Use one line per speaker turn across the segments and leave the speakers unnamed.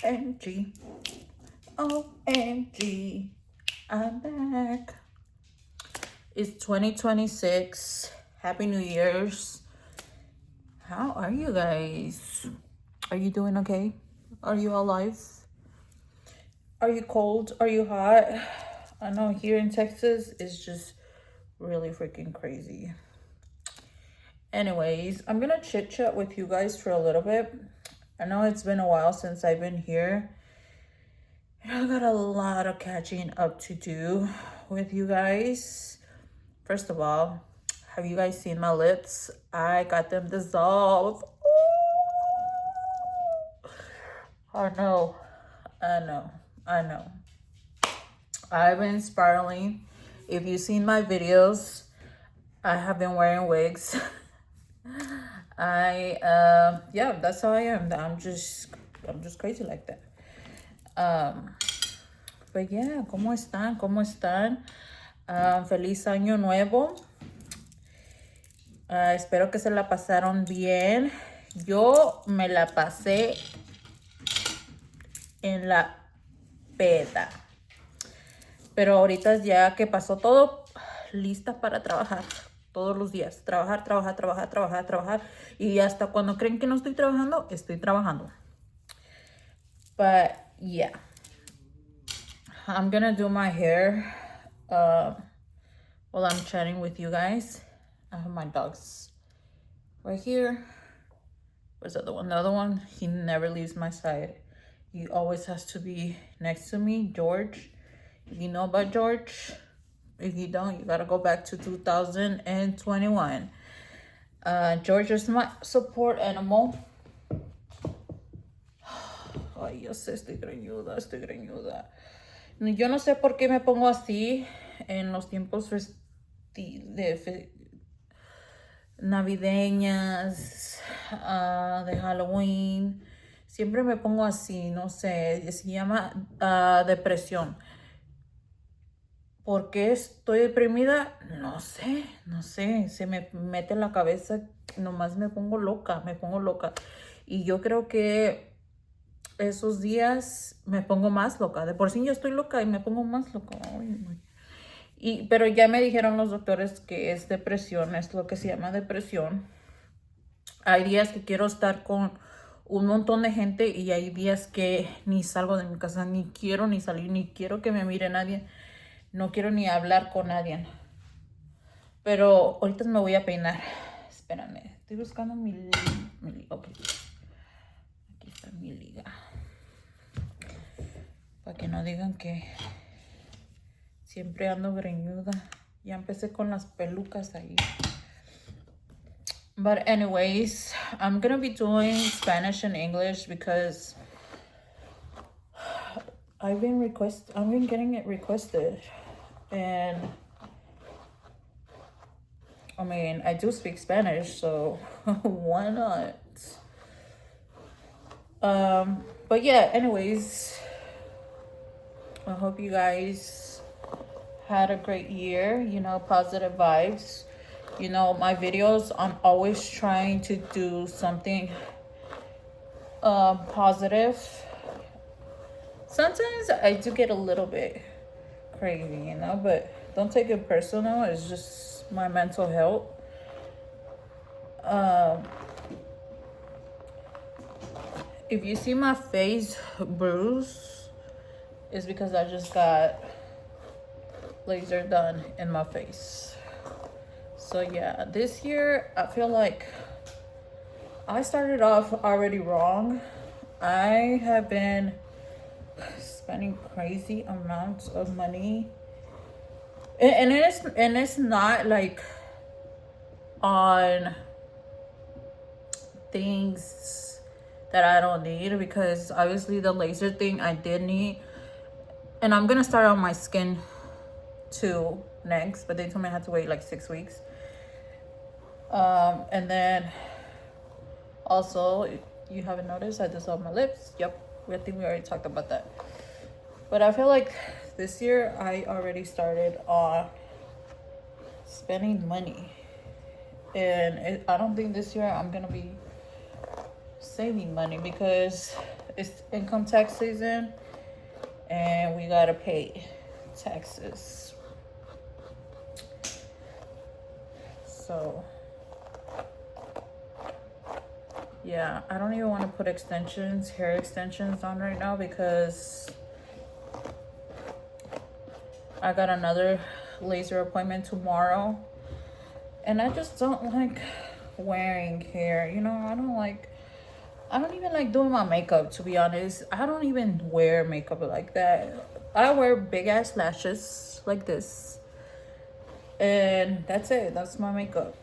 OMG. OMG. I'm back. It's 2026. Happy New Year's. How are you guys? Are you doing okay? Are you alive? Are you cold? Are you hot? I know here in Texas it's just really freaking crazy. Anyways, I'm gonna chit chat with you guys for a little bit. I know it's been a while since I've been here. I got a lot of catching up to do with you guys. First of all, have you guys seen my lips? I got them dissolved. I know. I know. I've been spiraling. If you've seen my videos, I have been wearing wigs. Yeah, that's how I am. I'm just crazy like that. But yeah, ¿cómo están? ¿Cómo están? Feliz año nuevo. Espero que se la pasaron bien. Yo me la pasé en la peda. Pero ahorita ya que pasó todo, lista para trabajar. Todos los días. Trabajar. Y hasta cuando creen que no estoy trabajando, estoy trabajando. But yeah. I'm gonna do my hair while I'm chatting with you guys. I have my dogs right here. Where's the other one? The other one, he never leaves my side. He always has to be next to me. George. If you know about George, if you don't, you gotta go back to 2021. George is my support animal. Ay, yo sé, estoy greñuda. Yo no sé por qué me pongo así en los tiempos navideñas, de Halloween. Siempre me pongo así, no sé, se llama depresión. ¿Por qué estoy deprimida? No sé, se me mete en la cabeza, nomás me pongo loca. Y yo creo que esos días me pongo más loca. De por sí yo estoy loca y me pongo más loca. Pero ya me dijeron los doctores que es depresión, es lo que se llama depresión. Hay días que quiero estar con un montón de gente y hay días que ni salgo de mi casa, ni quiero ni salir, ni quiero que me mire nadie. No quiero ni hablar con nadie. Pero ahorita me voy a peinar. Espérame, estoy buscando mi liga. Okay. Aquí está mi liga. Para que no digan que siempre ando greñuda. Ya empecé con las pelucas ahí. But anyways, I'm gonna be doing Spanish and English because I've been getting it requested. And I mean, I do speak Spanish, so why not? But yeah, anyways, I hope you guys had a great year, positive vibes. My videos, I'm always trying to do something positive. Sometimes I do get a little bit crazy, but don't take it personal. It's just my mental health. If you see my face bruise, it's because I just got laser done in my face. So yeah, this year I feel like I started off already wrong. I have been spending crazy amounts of money, and it's not like on things that I don't need, because obviously the laser thing I did need, and I'm gonna start on my skin too next, but they told me I had to wait like 6 weeks. And then also, you haven't noticed, I dissolved my lips. Yep, I think we already talked about that. But I feel like this year I already started on spending money, and I don't think this year I'm gonna be saving money, because it's income tax season and we gotta pay taxes. So yeah, I don't even want to put hair extensions on right now because I got another laser appointment tomorrow. And I just don't like wearing hair. You know, I don't even like doing my makeup, to be honest. I don't even wear makeup like that. I wear big ass lashes like this. And that's it. That's my makeup.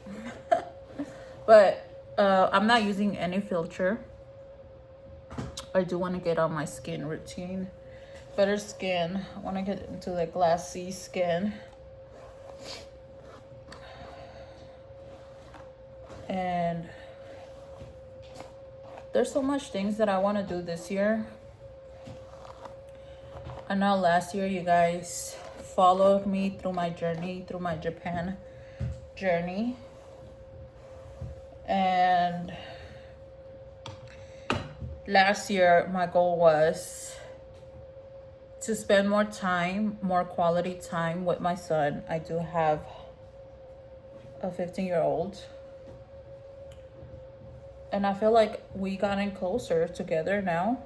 But I'm not using any filter. I do want to get on my skin routine. Better skin. I want to get into the glassy skin. And there's so much things that I want to do this year. I know last year you guys followed me through my journey, through my Japan journey. And last year my goal was to spend more time, more quality time with my son. I do have a 15-year-old. And I feel like we gotten closer together now.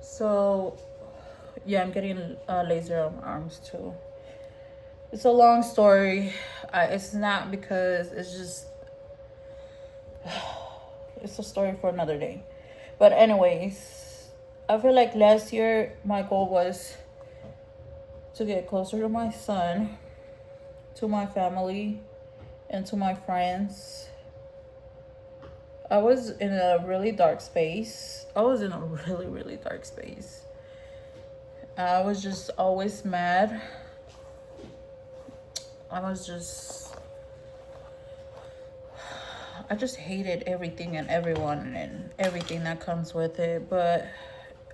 So yeah, I'm getting laser on my arms too. It's a long story. It's not because it's just it's a story for another day. But anyways, I feel like last year my goal was to get closer to my son, to my family, and to my friends. I was in a really dark space. I was in a really, really dark space. I was just always mad. I just hated everything and everyone and everything that comes with it. But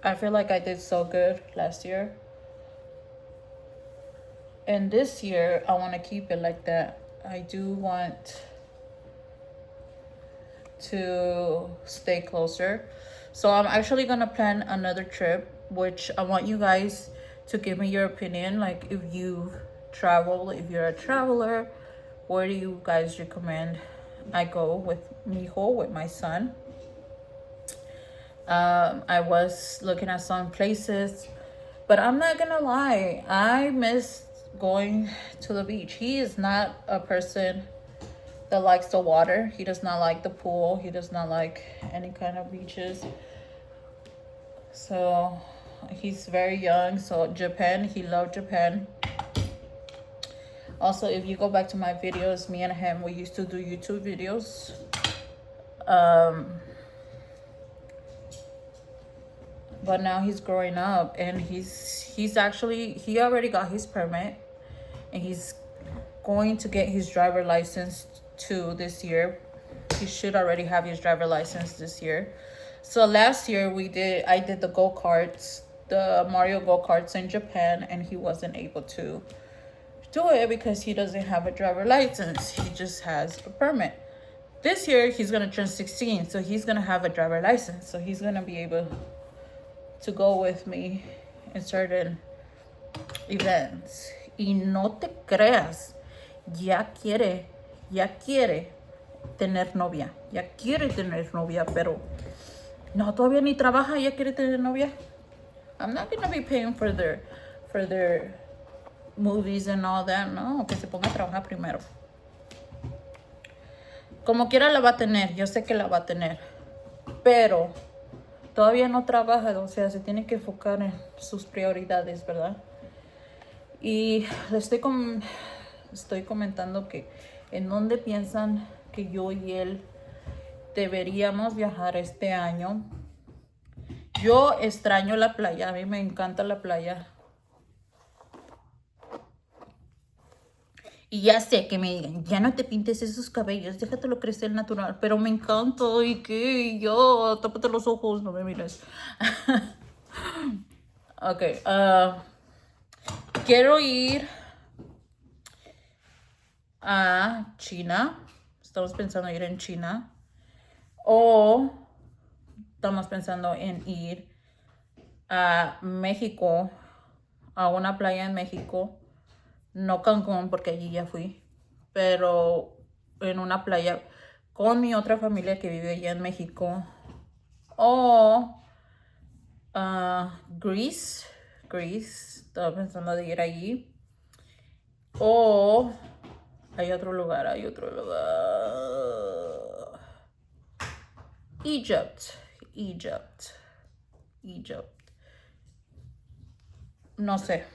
I feel like I did so good last year. And this year, I want to keep it like that. I do want to stay closer. So I'm actually going to plan another trip, which I want you guys to give me your opinion. Like, if you travel, if you're a traveler, where do you guys recommend I go with Mijo, with my son? I was looking at some places, but I'm not gonna lie, I miss going to the beach. He is not a person that likes the water. He does not like the pool. He does not like any kind of beaches. So he's very young. So Japan, he loved Japan. Also, if you go back to my videos, me and him, we used to do YouTube videos. But now he's growing up, and he already got his permit, and he's going to get his driver license too this year. He should already have his driver license this year. So last year I did the go-karts, the Mario go-karts in Japan, and he wasn't able to do it because he doesn't have a driver license. He just has a permit. This year he's gonna turn 16, so he's gonna have a driver license. So he's gonna be able to go with me in certain events. Y no te creas, ya quiere tener novia. Ya quiere tener novia, pero no, todavía ni trabaja, ya quiere tener novia. I'm not gonna be paying for their movies and all that. No, que se ponga a trabajar primero. Como quiera la va a tener, yo sé que la va a tener, pero todavía no trabaja, o sea, se tiene que enfocar en sus prioridades, ¿verdad? Y le estoy comentando que en dónde piensan que yo y él deberíamos viajar este año. Yo extraño la playa, a mí me encanta la playa. Y ya sé que me digan, ya no te pintes esos cabellos, déjatelo crecer natural. Pero me encanta, ¿y qué? Yo, tápate los ojos, no me mires. Ok, quiero ir a China. Estamos pensando en ir en China. O estamos pensando en ir a México, a una playa en México, no Cancún porque allí ya fui, pero en una playa con mi otra familia que vive allá en México, o Greece, estaba pensando de ir allí, o hay otro lugar, Egypt. No sé,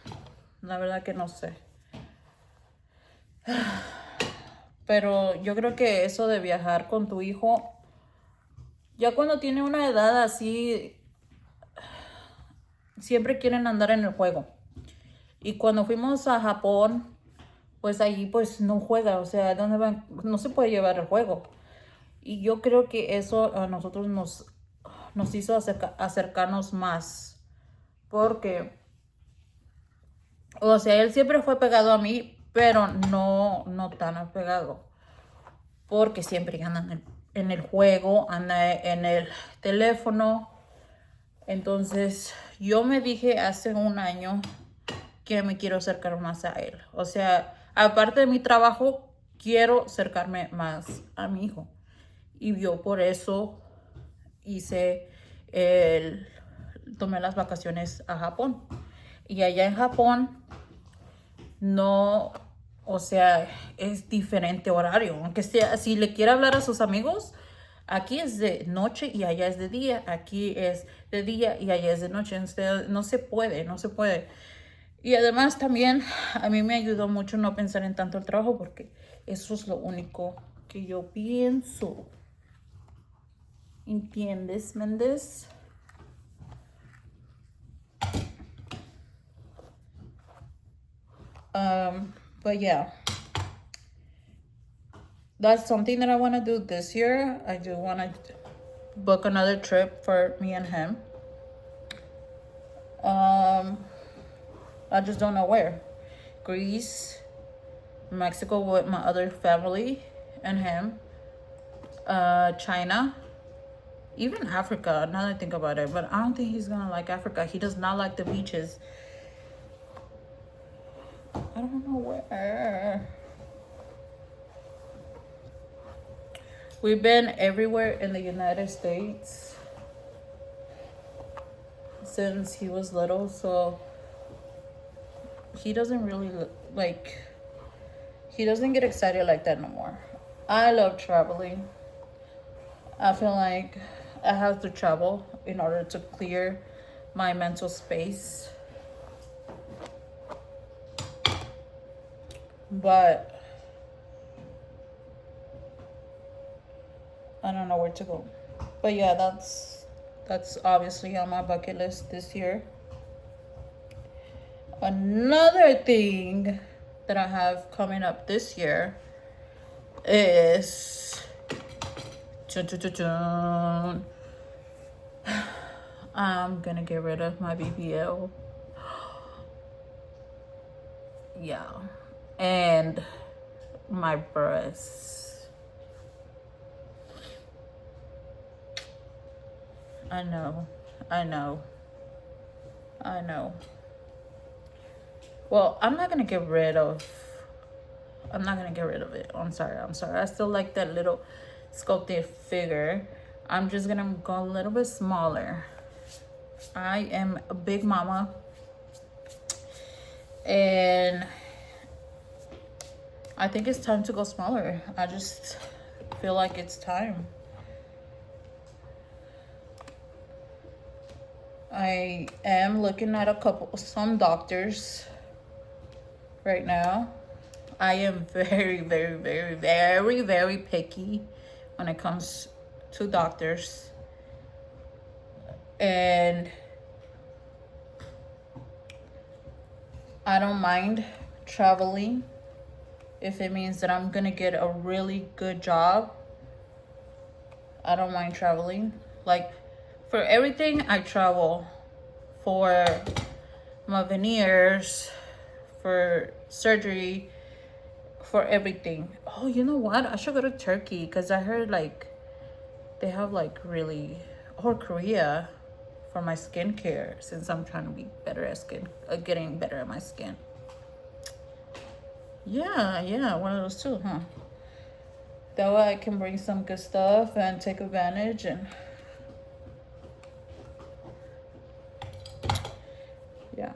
la verdad que no sé. Pero yo creo que eso de viajar con tu hijo, ya cuando tiene una edad así, siempre quieren andar en el juego. Y cuando fuimos a Japón, pues allí pues no juega, o sea, ¿dónde van? No se puede llevar el juego. Y yo creo que eso a nosotros nos hizo acercarnos más. Porque, o sea, él siempre fue pegado a mí, pero no tan apegado. Porque siempre anda en el juego, anda en el teléfono. Entonces, yo me dije hace un año que me quiero acercar más a él. O sea, aparte de mi trabajo, quiero acercarme más a mi hijo. Y yo por eso hice tomé las vacaciones a Japón. Y allá en Japón no, o sea, es diferente horario. Aunque sea, si le quiere hablar a sus amigos, aquí es de noche y allá es de día. Aquí es de día y allá es de noche. Entonces, no se puede, no se puede. Y además también a mí me ayudó mucho no pensar en tanto el trabajo porque eso es lo único que yo pienso. ¿Entiendes, Méndez? But yeah, that's something that I want to do this year. I do want to book another trip for me and him. I just don't know where. Greece, Mexico with my other family and him. China, even Africa. Now that I think about it, but I don't think he's gonna like Africa. He does not like the beaches. I don't know where. We've been everywhere in the United States since he was little, so he doesn't really like, he doesn't get excited like that no more. I love traveling. I feel like I have to travel in order to clear my mental space. But I don't know where to go. But yeah, that's obviously on my bucket list this year. Another thing that I have coming up this year is I'm gonna get rid of my BBL. Yeah. And my breasts. I know. Well, I'm not gonna get rid of it. I'm sorry. I still like that little sculpted figure. I'm just gonna go a little bit smaller. I am a big mama. And I think it's time to go smaller. I just feel like it's time. I am looking at some doctors right now. I am very, very, very, very, very picky when it comes to doctors. And I don't mind traveling if it means that I'm gonna get a really good job. I don't mind traveling. Like, for everything, I travel. For my veneers, for surgery, for everything. Oh, you know what? I should go to Turkey because I heard like they have like really or Korea for my skincare, since I'm trying to be better at getting better at my skin. Yeah, one of those two, huh? That way I can bring some good stuff and take advantage. And yeah.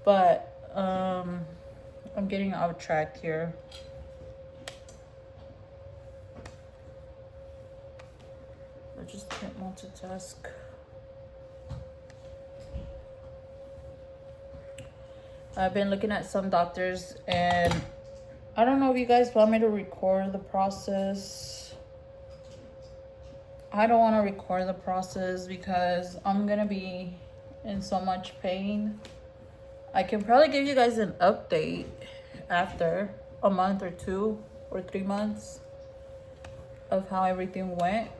But I'm getting off track here. I just can't multitask. I've been looking at some doctors, and I don't know if you guys want me to record the process. I don't want to record the process because I'm gonna be in so much pain. I can probably give you guys an update after a month or 2 or 3 months of how everything went.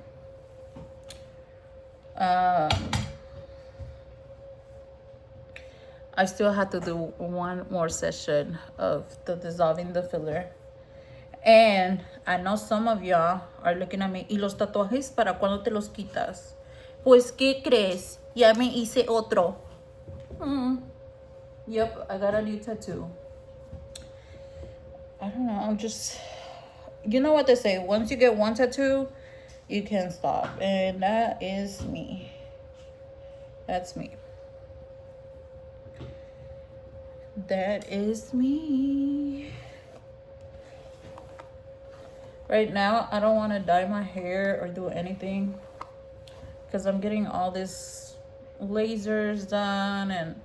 I still have to do one more session of the dissolving the filler. And I know some of y'all are looking at me, ¿y los tatuajes para cuándo te los quitas? Pues, ¿qué crees? Ya me hice otro. Yep, I got a new tattoo. I don't know, I'm just... You know what they say, once you get one tattoo, you can't stop. And that is me. That's me. That is me. Right now, I don't want to dye my hair or do anything because I'm getting all this lasers done, and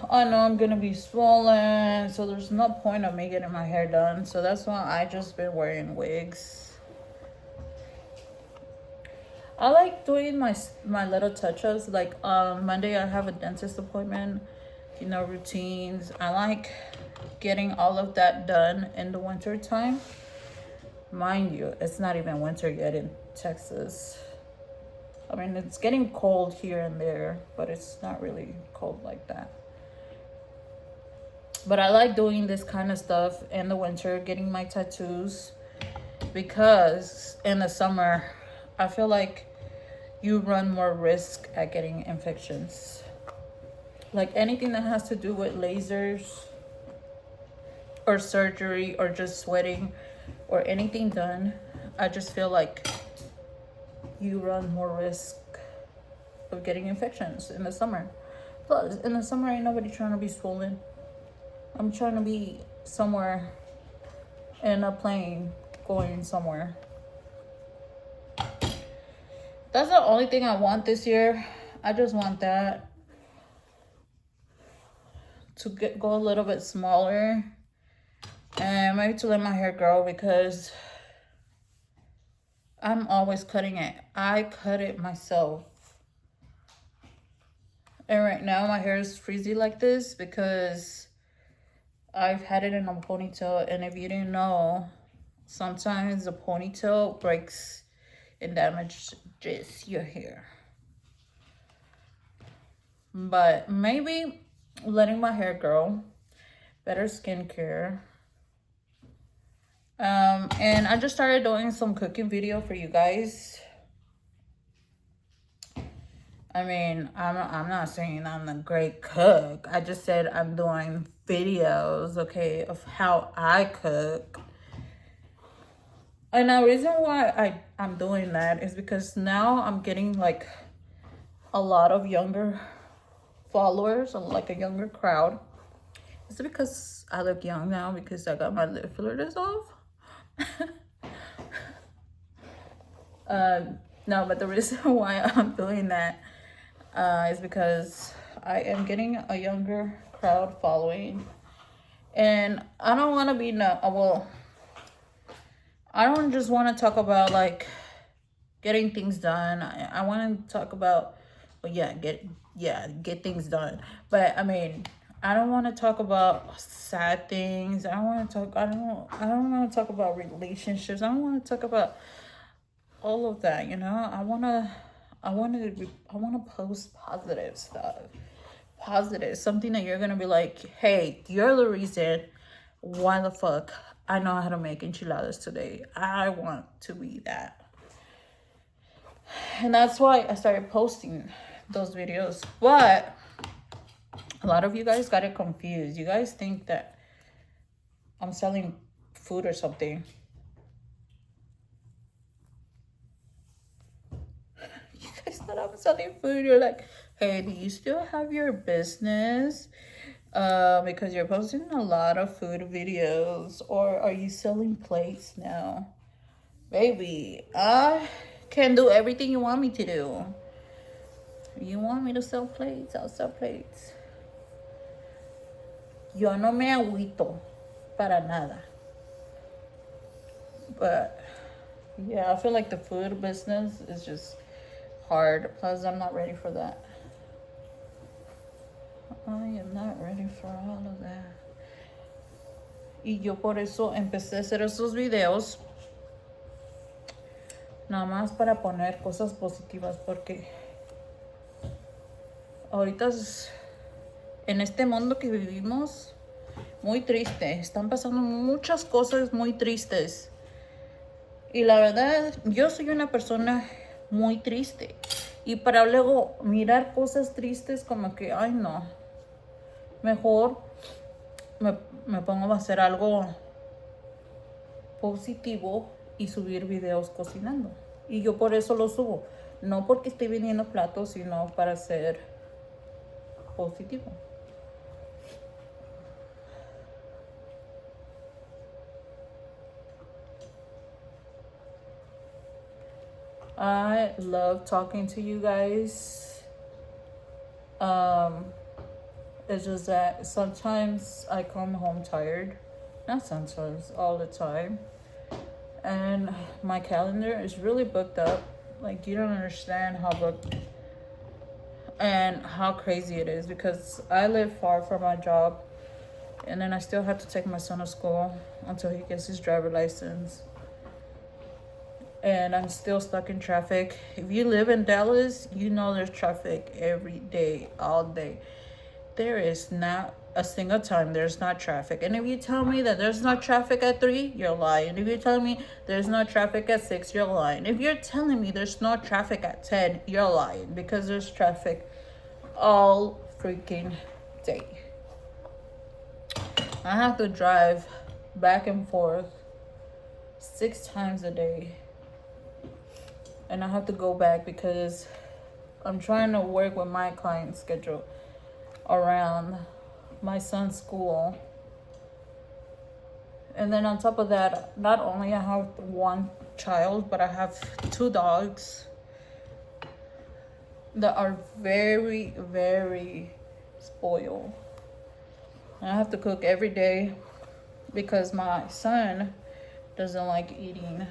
I know I'm gonna be swollen, so there's no point of me getting my hair done. So that's why I just been wearing wigs. I like doing my little touch-ups. Like on Monday I have a dentist appointment, you know, routines. I like getting all of that done in the winter time. Mind you, it's not even winter yet in Texas. I mean, it's getting cold here and there, but it's not really cold like that. But I like doing this kind of stuff in the winter, getting my tattoos, because in the summer I feel like you run more risk at getting infections. Like anything that has to do with lasers or surgery or just sweating or anything done, I just feel like you run more risk of getting infections in the summer. Plus, in the summer, ain't nobody trying to be swollen. I'm trying to be somewhere in a plane going somewhere. That's the only thing I want this year. I just want that to go a little bit smaller, and maybe to let my hair grow, because I'm always cutting it. I cut it myself. And right now my hair is frizzy like this because I've had it in a ponytail. And if you didn't know, sometimes the ponytail breaks and damages your hair. But maybe letting my hair grow, better skincare. And I just started doing some cooking video for you guys. I mean, I'm not saying I'm a great cook. I just said I'm doing videos, okay, of how I cook. And the reason why I'm doing that is because now I'm getting like a lot of younger followers, and like a younger crowd. Is it because I look young now because I got my lip filler dissolved? No, but the reason why I'm doing that is because I am getting a younger crowd following, and I don't want to be I don't just want to talk about like getting things done. I want to talk about, well, get things done. But I mean, I don't want to talk about sad things. I don't want to talk about relationships. I don't want to talk about all of that, you know. I want to post positive stuff. Positive, something that you're going to be like, "Hey, you're the reason why the fuck I know how to make enchiladas today. I want to be that. And that's why I started posting those videos. But a lot of you guys got it confused. You guys think that I'm selling food or something. You guys thought I'm selling food. You're like, hey, do you still have your business? Because you're posting a lot of food videos. Or are you selling plates now? Baby, I can do everything you want me to do. You want me to sell plates? I'll sell plates. Yo no me agüito para nada. But yeah, I feel like the food business is just hard. Plus, I'm not ready for that. I am not ready for all of that. Y yo por eso empecé a hacer esos videos. Nada más para poner cosas positivas. Porque ahorita en este mundo que vivimos, muy triste. Están pasando muchas cosas muy tristes. Y la verdad, yo soy una persona muy triste. Y para luego mirar cosas tristes como que, ay no. Mejor me pongo a hacer algo positivo y subir videos cocinando. Y yo por eso lo subo. No porque estoy vendiendo platos, sino para ser positivo. I love talking to you guys. It's just that sometimes I come home tired. Not sometimes, all the time. And my calendar is really booked up. Like, you don't understand how booked and how crazy it is, because I live far from my job. And then I still have to take my son to school until he gets his driver's license. And I'm still stuck in traffic. If you live in Dallas, you know there's traffic every day, all day. There is not a single time there's not traffic. And if you tell me that there's not traffic at 3, you're lying. If you tell me there's no traffic at 6, you're lying. If you're telling me there's no traffic at 10, you're lying, because there's traffic all freaking day. I have to drive back and forth 6 times a day. And I have to go back because I'm trying to work with my client schedule around my son's school. And then on top of that, not only I have one child, but I have 2 dogs that are very, very spoiled. I have to cook every day because my son doesn't like eating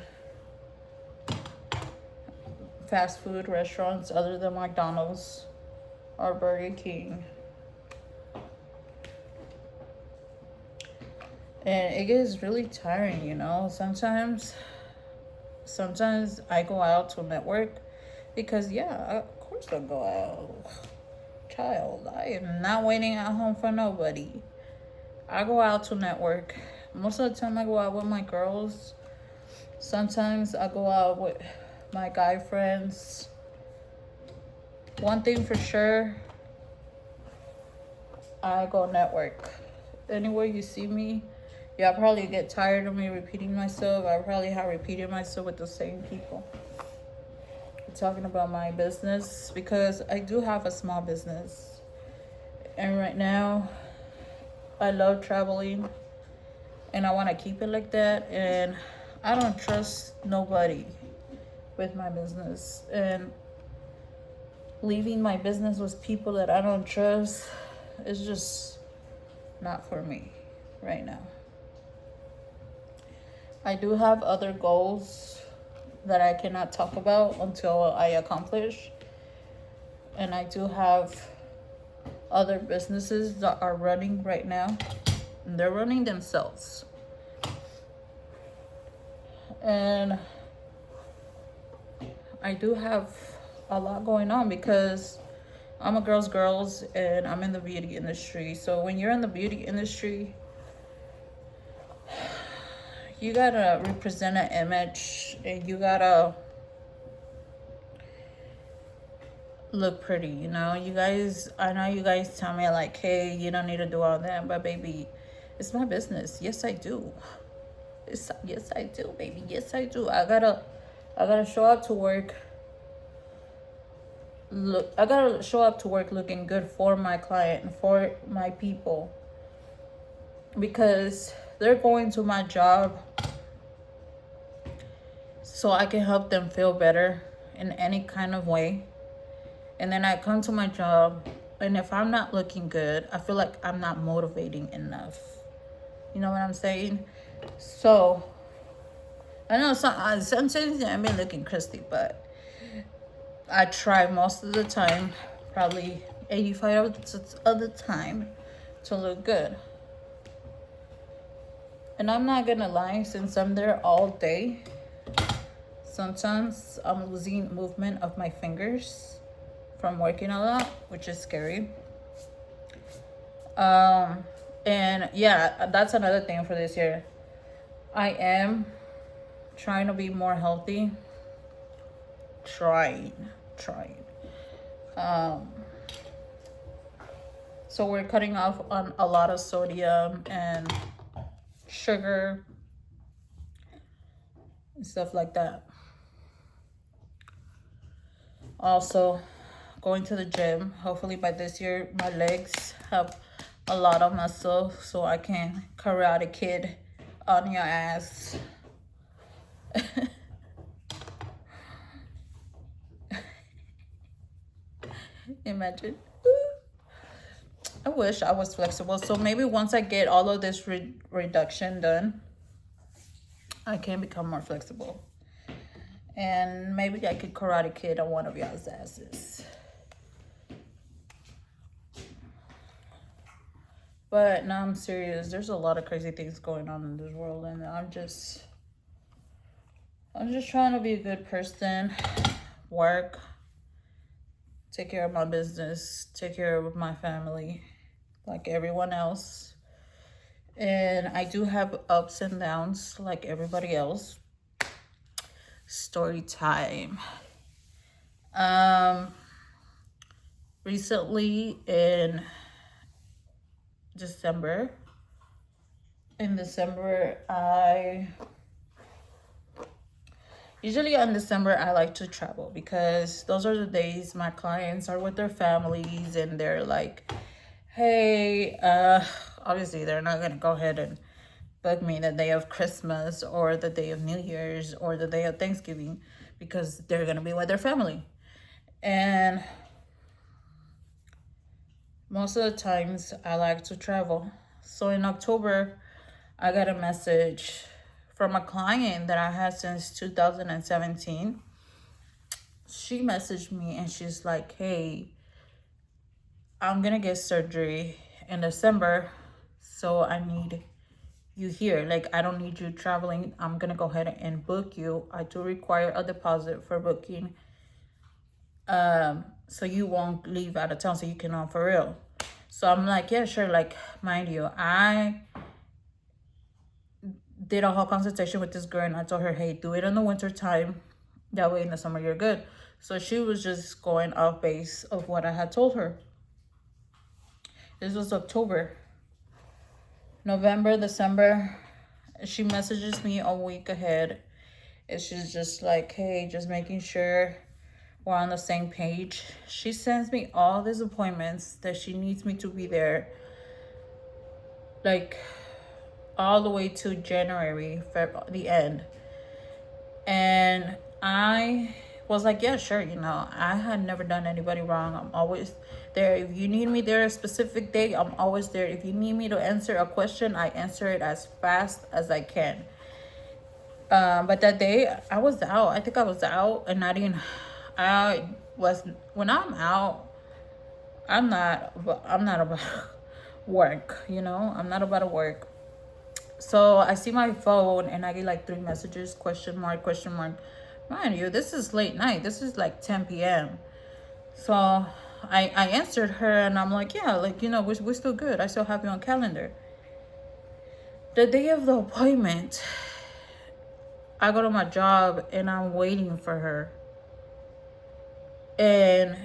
fast food restaurants other than McDonald's or Burger King. And it gets really tiring, you know. Sometimes I go out to network because, yeah, of course I go out. Child, I am not waiting at home for nobody. I go out to network. Most of the time I go out with my girls. Sometimes I go out with my guy friends. One thing for sure, I go network. Anywhere you see me, y'all probably get tired of me repeating myself. I probably have repeated myself with the same people. Talking about my business, because I do have a small business. And right now, I love traveling. And I want to keep it like that. And I don't trust nobody with my business. And leaving my business with people that I don't trust is just not for me right now. I do have other goals that I cannot talk about until I accomplish. And I do have other businesses that are running right now. And they're running themselves. And I do have a lot going on because I'm a girls and I'm in the beauty industry. So when you're in the beauty industry, you gotta represent an image, and you gotta look pretty, you know. You guys, I know you guys tell me like, hey, you don't need to do all that, but baby, it's my business. Yes, I do. Yes, I do, baby. Yes, I do. I gotta show up to work. Look, I gotta show up to work looking good for my client and for my people, because they're going to my job so I can help them feel better in any kind of way. And then I come to my job, and if I'm not looking good, I feel like I'm not motivating enough. You know what I'm saying? So I know sometimes I've been looking crusty, but I try most of the time, probably 85% of the time, to look good. And I'm not gonna lie, since I'm there all day, sometimes I'm losing movement of my fingers from working a lot, which is scary. And yeah, that's another thing for this year. I am trying to be more healthy. Trying. So we're cutting off on a lot of sodium and sugar and stuff like that. Also, going to the gym. Hopefully by this year, my legs have a lot of muscle so I can Karate Kid on your ass. Imagine. I wish I was flexible. So maybe once I get all of this reduction done, I can become more flexible. And maybe I could Karate Kid on one of y'all's asses. But no, I'm serious. There's a lot of crazy things going on in this world, and I'm just trying to be a good person, work, take care of my business, take care of my family, like everyone else. And I do have ups and downs like everybody else. Story time. Recently in December, usually in December, I like to travel because those are the days my clients are with their families, and they're like, hey, obviously they're not gonna go ahead and bug me the day of Christmas or the day of New Year's or the day of Thanksgiving, because they're gonna be with their family. And most of the times I like to travel. So in October, I got a message from a client that I had since 2017. She messaged me and she's like, hey, I'm gonna get surgery in December, so I need you here. Like, I don't need you traveling. I'm gonna go ahead and book you. I do require a deposit for booking, so you won't leave out of town, so you can on for real. So I'm like, yeah, sure. Like, mind you, I did a whole consultation with this girl, and I told her, hey, do it in the winter time, that way in the summer you're good. So she was just going off base of what I had told her. This was October. November, December, she messages me a week ahead, and she's just like, hey, just making sure we're on the same page. She sends me all these appointments that she needs me to be there, like all the way to January, the end. And I was like, yeah, sure. You know, I had never done anybody wrong. I'm always there. If you need me there a specific day, I'm always there. If you need me to answer a question, I answer it as fast as I can. But that day I was out. I think I was out, and when I'm out, I'm not about work, you know? I'm not about to work. So I see my phone and I get like 3 messages, question mark, question mark. Mind you, this is late night. This is like 10 p.m. So I answered her and I'm like, yeah, like, you know, we're still good. I still have you on calendar. The day of the appointment, I go to my job and I'm waiting for her. And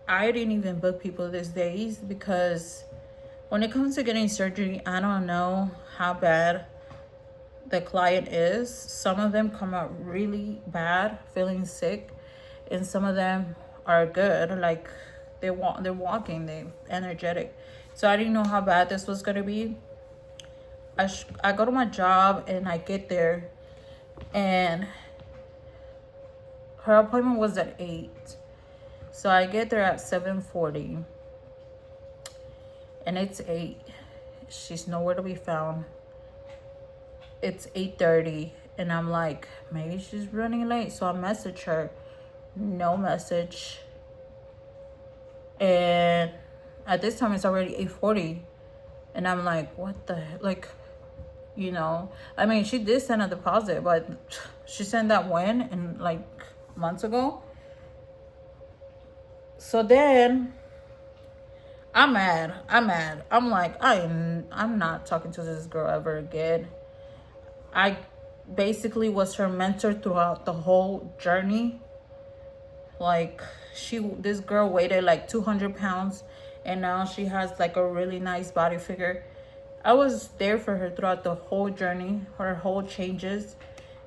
I didn't even book people these days because when it comes to getting surgery, I don't know how bad the client is. Some of them come out really bad, feeling sick, and some of them are good, like they're walking, they're energetic. So I didn't know how bad this was gonna be. I go to my job and I get there, and her appointment was at 8. So I get there at 7:40, and it's 8. She's nowhere to be found. It's 8:30, and I'm like, maybe she's running late. So I message her, no message. And at this time it's already 8:40, and I'm like, what the heck? Like, I mean, she did send a deposit, but she sent that when? And like months ago. So then I'm mad. I'm like, I'm not talking to this girl ever again. I basically was her mentor throughout the whole journey. Like, this girl weighed like 200 pounds, and now she has like a really nice body figure. I was there for her throughout the whole journey, her whole changes.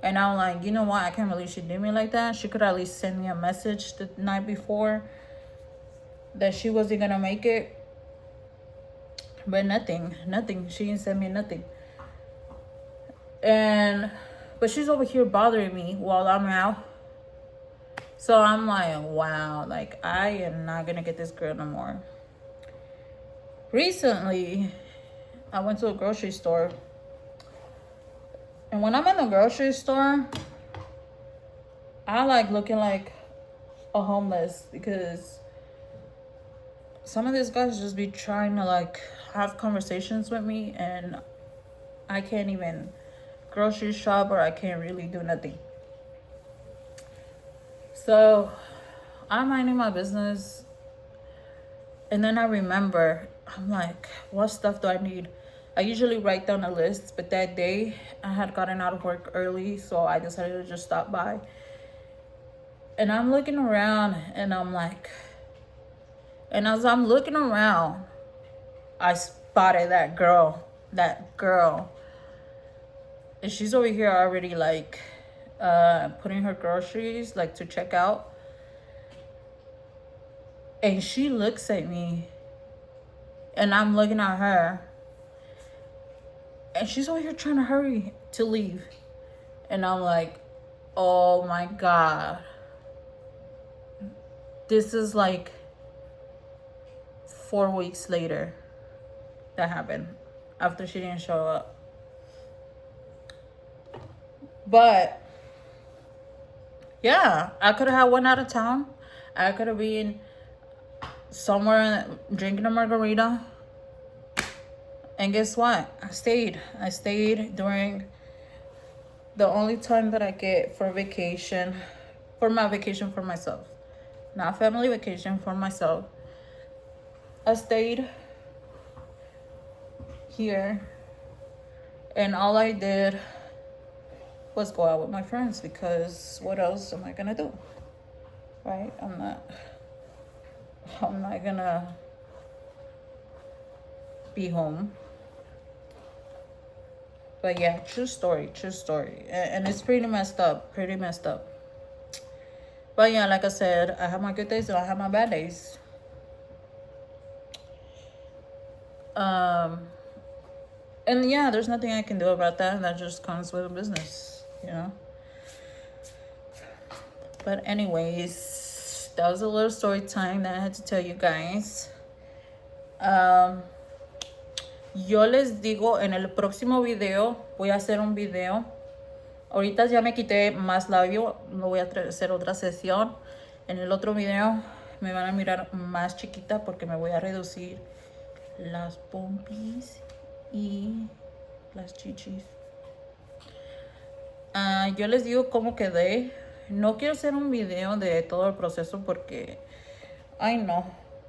And I'm like, you know what? I can't believe she did me like that. She could at least send me a message the night before that she wasn't gonna make it. But nothing. She didn't send me nothing. But she's over here bothering me while I'm out. So I'm like, wow, like, I am not gonna get this girl no more. Recently, I went to a grocery store. And when I'm in the grocery store, I like looking like a homeless, because some of these guys just be trying to like have conversations with me, and I can't even grocery shop, or I can't really do nothing. So I'm minding my business, and then I remember, I'm like, what stuff do I need? I usually write down a list, but that day I had gotten out of work early, so I decided to just stop by. And I'm looking around, and I'm like, and as I'm looking around, I spotted that girl. And she's over here already like putting her groceries like to check out. And she looks at me, and I'm looking at her, and she's over here trying to hurry to leave. And I'm like, oh my God. This is like 4 weeks later that happened, after she didn't show up. But yeah, I could have went out of town. I could have been somewhere drinking a margarita. And guess what? I stayed during the only time that I get for vacation, for my vacation for myself, not family vacation, for myself. I stayed here, and all I did was go out with my friends, because what else am I gonna do? Right? I'm not gonna be home. But yeah, true story. And it's pretty messed up. But yeah, like I said, I have my good days and I have my bad days. And yeah, there's nothing I can do about that. That just comes with a business, But anyways, that was a little story time that I had to tell you guys. Yo les digo, en el próximo video voy a hacer un video. Ahorita ya me quité más labio, no voy a hacer otra sesión. En el otro video me van a mirar más chiquita, porque me voy a reducir las pompis y las chichis. Yo les digo cómo quedé. No quiero hacer un video de todo el proceso, porque, ay no,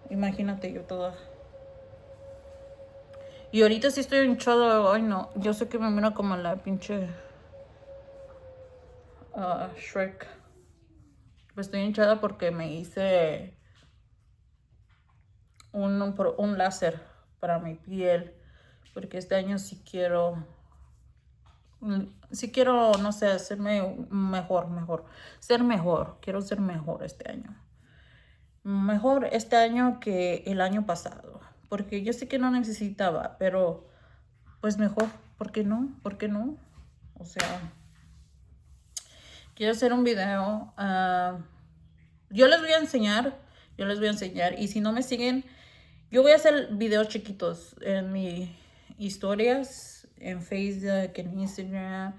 imagínate yo toda. Y ahorita sí estoy hinchada, ay no, yo sé que me mira como la pinche Shrek. Pues estoy hinchada porque me hice un láser para mi piel. Porque este año sí quiero, no sé, hacerme mejor. Ser mejor. Quiero ser mejor este año. Mejor este año que el año pasado. Porque yo sé que no necesitaba, pero pues mejor. ¿Por qué no? ¿Por qué no? O sea, quiero hacer un video. Yo les voy a enseñar. Y si no me siguen, yo voy a hacer videos chiquitos en mis historias, en Facebook, en Instagram.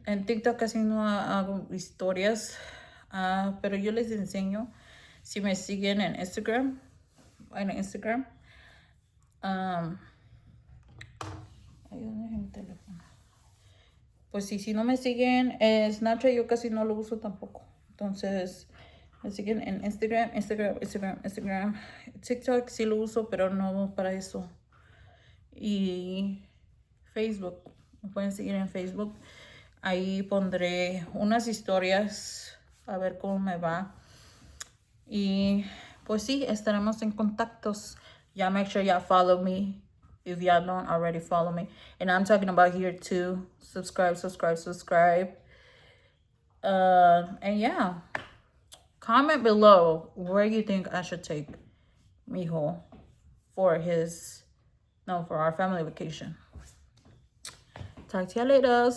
En TikTok casi no hago historias, pero yo les enseño. Si me siguen en Instagram, um, ahí donde dejé mi teléfono. Pues sí, si no me siguen en Snapchat, yo casi no lo uso tampoco. Entonces, me siguen en Instagram. TikTok sí lo uso, pero no para eso. Y Facebook, me pueden seguir en Facebook. Ahí pondré unas historias a ver cómo me va. Y pues sí, estaremos en contactos. Y'all make sure y'all follow me if y'all don't already follow me. And I'm talking about here too. Subscribe. And yeah, comment below where you think I should take Mijo for our family vacation. Talk to you later.